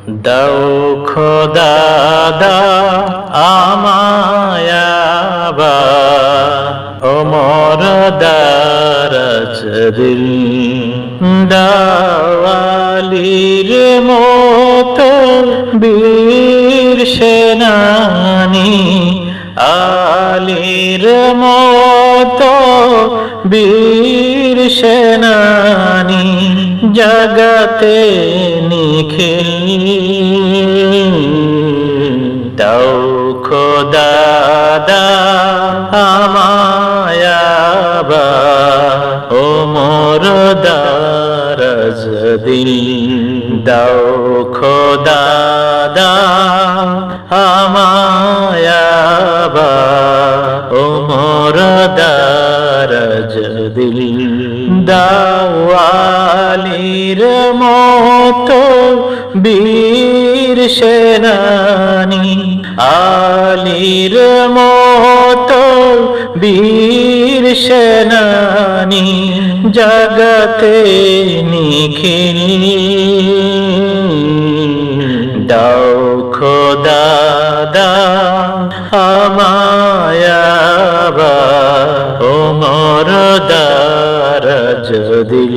দাও খোদা দাও আমায় আবার ওমর দারাজ দিল দাও আলীর মতো বীর সেনানী আলীর মতো বীর সেনানী জগতে নিখিল দাও খোদা দাও আমায় আবার ওমর দারাজ দিল দাও খোদা দাও আমায় আবার ওমর দারাজ দিল দাও আলীর মতো বীর সেনানী আলীর মতো বীর সেনানী জগতে নিখিল দাও খোদা দাও আমায় আবার ওমর দারাজ দিল